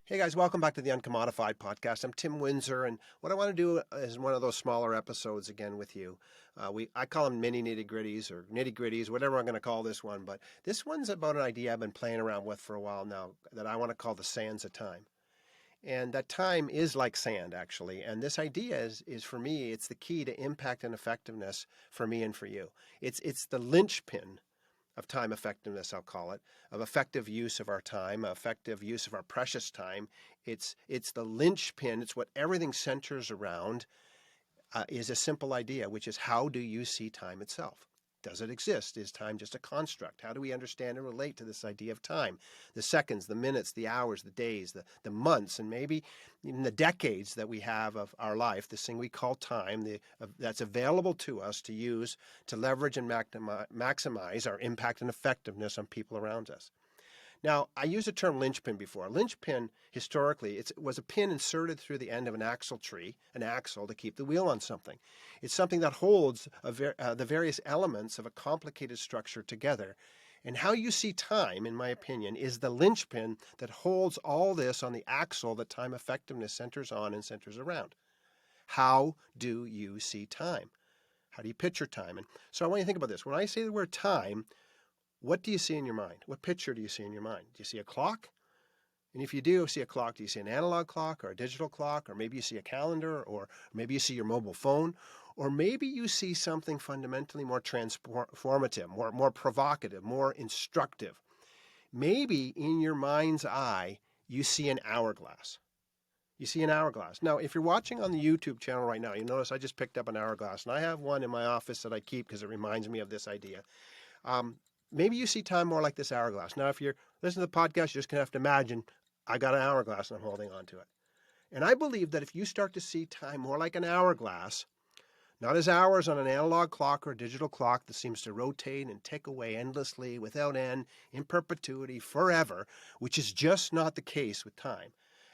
Hey guys, welcome back to the UNCOMMODiFiED podcast. I'm Tim Windsor, and what I want to do is one of those smaller episodes again with you. I call them mini nitty-gritties or nitty-gritties, whatever I'm going to call this one. But this one's about an idea I've been playing around with for a while now that I want to call the sands of time. And that time is like sand, actually. And this idea is for me, it's the key to impact and effectiveness for me and for you. It's the linchpin of time effectiveness, I'll call it, of effective use of our time, effective use of our precious time. It's the linchpin. It's what everything centers around, is a simple idea, which is how do you see time itself? Does it exist? Is time just a construct? How do we understand and relate to this idea of time? The seconds, the minutes, the hours, the days, the months, and maybe even the decades that we have of our life, this thing we call time, that's available to us to use to leverage and maximize our impact and effectiveness on people around us. Now, I used the term linchpin before. A linchpin, historically, it was a pin inserted through the end of an axle tree, an axle to keep the wheel on something. It's something that holds the various elements of a complicated structure together. And how you see time, in my opinion, is the linchpin that holds all this on the axle that time effectiveness centers on and centers around. How do you see time? How do you picture time? And so I want you to think about this. When I say the word time, what do you see in your mind? What picture do you see in your mind? Do you see a clock? And if you do see a clock, do you see an analog clock or a digital clock? Or maybe you see a calendar, or maybe you see your mobile phone, or maybe you see something fundamentally more transformative, more provocative, more instructive. Maybe in your mind's eye, you see an hourglass. You see an hourglass. Now, if you're watching on the YouTube channel right now, you notice I just picked up an hourglass, and I have one in my office that I keep because it reminds me of this idea. Maybe you see time more like this hourglass. Now, if you're listening to the podcast, you're just going to have to imagine I got an hourglass and I'm holding on to it. And I believe that if you start to see time more like an hourglass, not as hours on an analog clock or a digital clock that seems to rotate and tick away endlessly, without end, in perpetuity, forever, which is just not the case with time,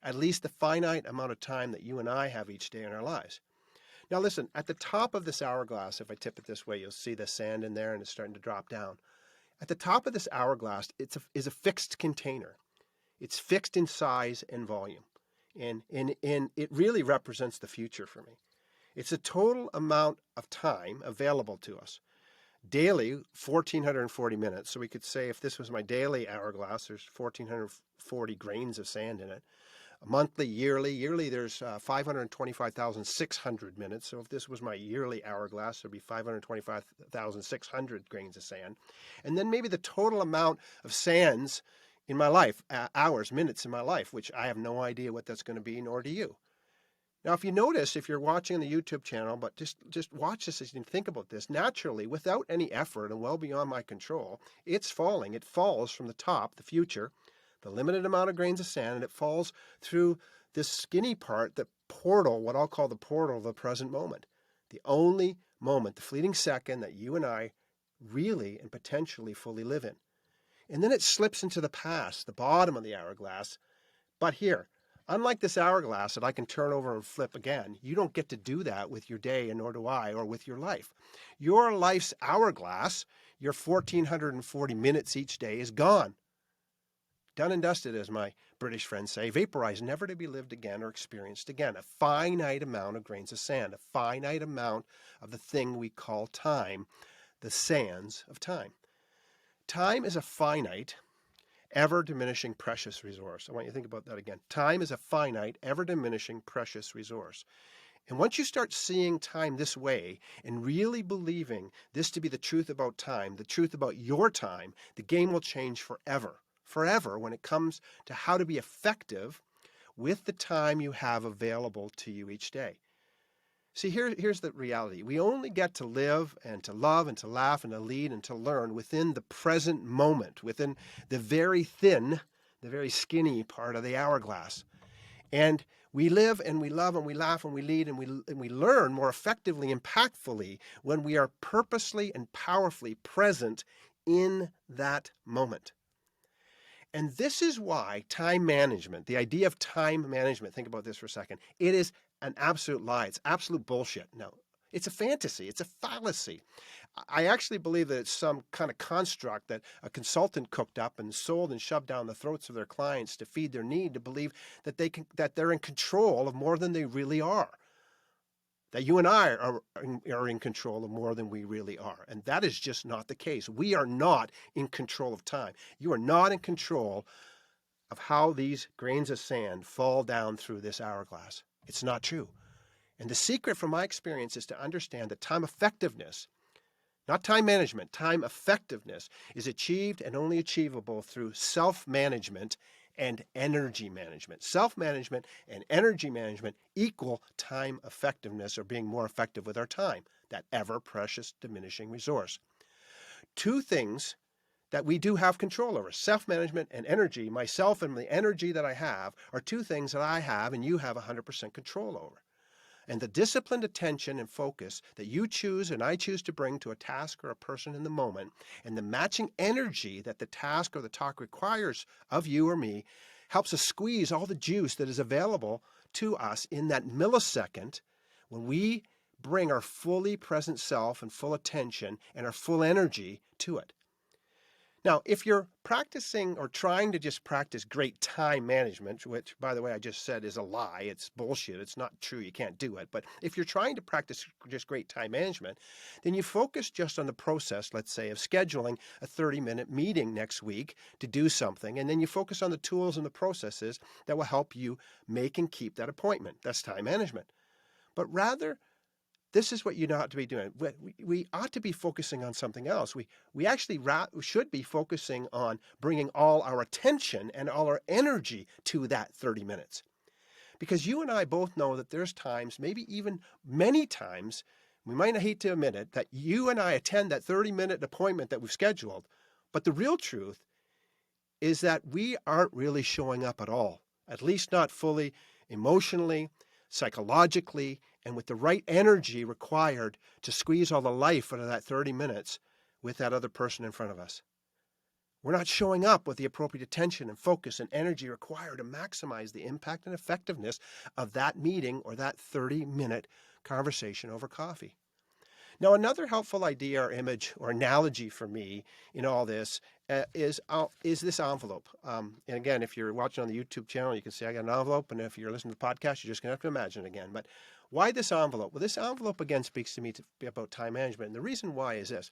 at least the finite amount of time that you and I have each day in our lives. Now listen, at the top of this hourglass, if I tip it this way, you'll see the sand in there and it's starting to drop down. At the top of this hourglass is a fixed container. It's fixed in size and volume. And it really represents the future for me. It's a total amount of time available to us. Daily, 1,440 minutes. So we could say if this was my daily hourglass, there's 1,440 grains of sand in it. Monthly, yearly, there's 525,600 minutes. So if this was my yearly hourglass, there'd be 525,600 grains of sand. And then maybe the total amount of sands in my life, hours, minutes in my life, which I have no idea what that's going to be, nor do you. Now, if you notice, if you're watching on the YouTube channel, but just watch this as you think about this, naturally, without any effort and well beyond my control, it's falling. It falls from the top, the future, the limited amount of grains of sand, and it falls through this skinny part, the portal, what I'll call the portal of the present moment. The only moment, the fleeting second that you and I really and potentially fully live in. And then it slips into the past, the bottom of the hourglass. But here, unlike this hourglass that I can turn over and flip again, you don't get to do that with your day, and nor do I, or with your life. Your life's hourglass, your 1,440 minutes each day, is gone. Done and dusted, as my British friends say, vaporized, never to be lived again or experienced again. A finite amount of grains of sand, a finite amount of the thing we call time, the sands of time. Time is a finite, ever-diminishing precious resource. I want you to think about that again. Time is a finite, ever-diminishing precious resource. And once you start seeing time this way and really believing this to be the truth about time, the truth about your time, the game will change forever. Forever when it comes to how to be effective with the time you have available to you each day. See, here's the reality. We only get to live and to love and to laugh and to lead and to learn within the present moment, within the very thin, the very skinny part of the hourglass. And we live and we love and we laugh and we lead and we learn more effectively, impactfully, when we are purposely and powerfully present in that moment. And this is why time management, the idea of time management, think about this for a second, it is an absolute lie. It's absolute bullshit. Now, It's a fantasy. It's a fallacy. I actually believe that it's some kind of construct that a consultant cooked up and sold and shoved down the throats of their clients to feed their need to believe that they're in control of more than they really are. That you and I are in control of more than we really are. And that is just not the case. We are not in control of time. You are not in control of how these grains of sand fall down through this hourglass. It's not true. And the secret from my experience is to understand that time effectiveness, not time management, time effectiveness is achieved and only achievable through self-management and energy management. Self-management and energy management equal time effectiveness, or being more effective with our time, that ever-precious diminishing resource. Two things that we do have control over, self-management and energy. Myself and the energy that I have are two things that I have and you have 100% control over. And the disciplined attention and focus that you choose and I choose to bring to a task or a person in the moment, and the matching energy that the task or the talk requires of you or me, helps us squeeze all the juice that is available to us in that millisecond when we bring our fully present self and full attention and our full energy to it. Now, if you're practicing or trying to just practice great time management, which, by the way, I just said is a lie, it's bullshit, it's not true, you can't do it. But if you're trying to practice just great time management, then you focus just on the process, let's say, of scheduling a 30-minute meeting next week to do something, and then you focus on the tools and the processes that will help you make and keep that appointment. That's time management. But rather, this is what you ought to be doing. We ought to be focusing on something else. We actually should be focusing on bringing all our attention and all our energy to that 30 minutes. Because you and I both know that there's times, maybe even many times, we might not hate to admit it, that you and I attend that 30-minute appointment that we've scheduled. But the real truth is that we aren't really showing up at all, at least not fully, emotionally, psychologically, and with the right energy required to squeeze all the life out of that 30 minutes with that other person in front of us. We're not showing up with the appropriate attention and focus and energy required to maximize the impact and effectiveness of that meeting or that 30-minute conversation over coffee. Now, another helpful idea or image or analogy for me in all this is this envelope. And again, if you're watching on the YouTube channel, you can see I got an envelope. And if you're listening to the podcast, you're just going to have to imagine it again. But why this envelope? Well, this envelope, again, speaks to me about time management. And the reason why is this.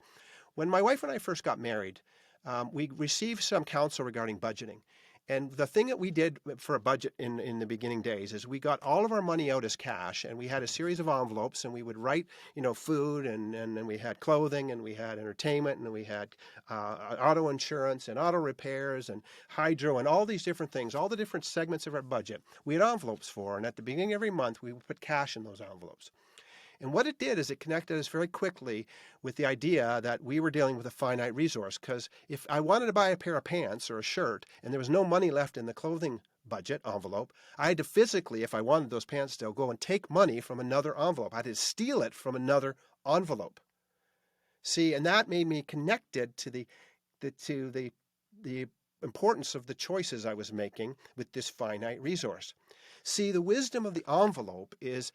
When my wife and I first got married, we received some counsel regarding budgeting. And the thing that we did for a budget in the beginning days is we got all of our money out as cash, and we had a series of envelopes, and we would write, food, and then we had clothing, and we had entertainment, and we had auto insurance and auto repairs and hydro and all these different things, all the different segments of our budget we had envelopes for. And at the beginning of every month, we would put cash in those envelopes. And what it did is it connected us very quickly with the idea that we were dealing with a finite resource. Because if I wanted to buy a pair of pants or a shirt and there was no money left in the clothing budget envelope, I had to physically, if I wanted those pants still, go and take money from another envelope. I had to steal it from another envelope. See, and that made me connected to the importance of the choices I was making with this finite resource. See, the wisdom of the envelope is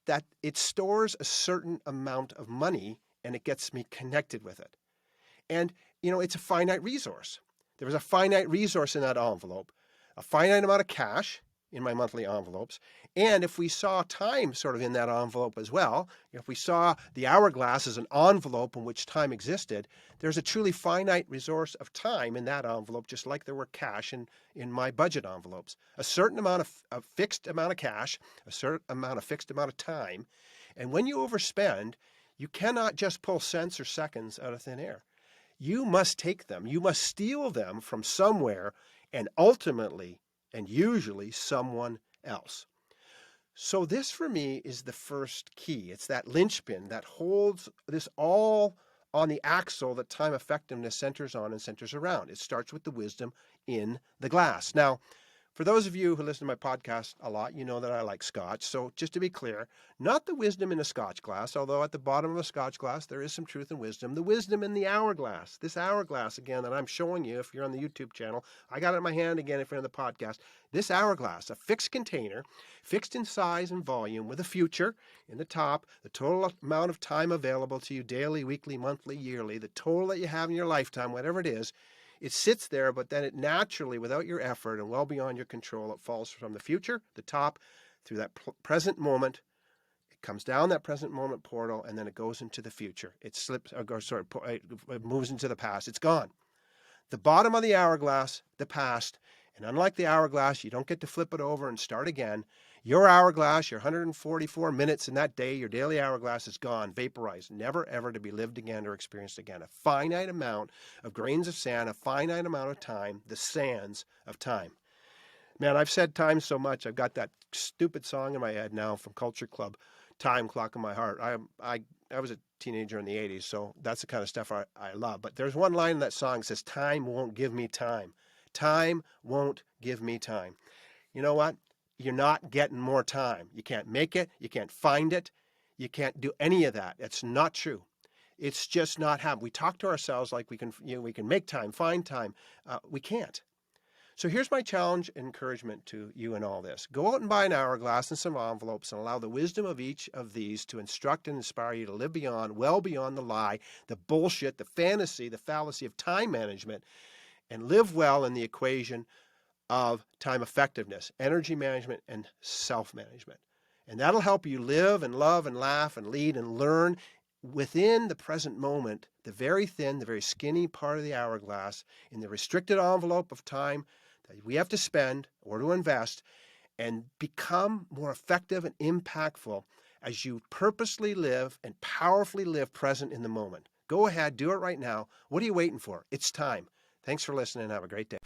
that it stores a certain amount of money and it gets me connected with it. And, it's a finite resource. There was a finite resource in that envelope, a finite amount of cash in my monthly envelopes. And if we saw time sort of in that envelope as well, if we saw the hourglass as an envelope in which time existed, there's a truly finite resource of time in that envelope, just like there were cash in my budget envelopes. A certain amount of a fixed amount of cash, a certain amount of fixed amount of time. And when you overspend, you cannot just pull cents or seconds out of thin air. You must take them. You must steal them from somewhere, and ultimately and usually someone else. So this for me is the first key. It's that linchpin that holds this all on the axle that time effectiveness centers on and centers around. It starts with the wisdom in the glass. Now, For those of you who listen to my podcast a lot, you know that I like scotch. So just to be clear, not the wisdom in a scotch glass, although at the bottom of a scotch glass there is some truth and wisdom. The wisdom in the hourglass. This hourglass, again, that I'm showing you if you're on the YouTube channel. I got it in my hand again if you're on the podcast. This hourglass, a fixed container, fixed in size and volume with a future in the top, the total amount of time available to you daily, weekly, monthly, yearly, the total that you have in your lifetime, whatever it is. It sits there, but then it naturally, without your effort and well beyond your control, it falls from the future, the top, through that present moment. It comes down that present moment portal, and then it goes into the future. It moves into the past. It's gone. The bottom of the hourglass, the past, and unlike the hourglass, you don't get to flip it over and start again. Your hourglass, your 144 minutes in that day, your daily hourglass is gone, vaporized, never ever to be lived again or experienced again. A finite amount of grains of sand, a finite amount of time, the sands of time. Man, I've said time so much, I've got that stupid song in my head now from Culture Club, Time Clock in My Heart. I was a teenager in the 80s, so that's the kind of stuff I love. But there's one line in that song that says, time won't give me time. Time won't give me time. You know what? You're not getting more time. You can't make it. You can't find it. You can't do any of that. It's not true. It's just not happening. We talk to ourselves like we can make time, find time. We can't. So here's my challenge and encouragement to you in all this. Go out and buy an hourglass and some envelopes and allow the wisdom of each of these to instruct and inspire you to live beyond, well beyond the lie, the bullshit, the fantasy, the fallacy of time management, and live well in the equation of time effectiveness, energy management, and self-management. And that'll help you live and love and laugh and lead and learn within the present moment, the very thin, the very skinny part of the hourglass, in the restricted envelope of time that we have to spend or to invest, and become more effective and impactful as you purposely live and powerfully live present in the moment. Go ahead, do it right now. What are you waiting for? It's time. Thanks for listening. Have a great day.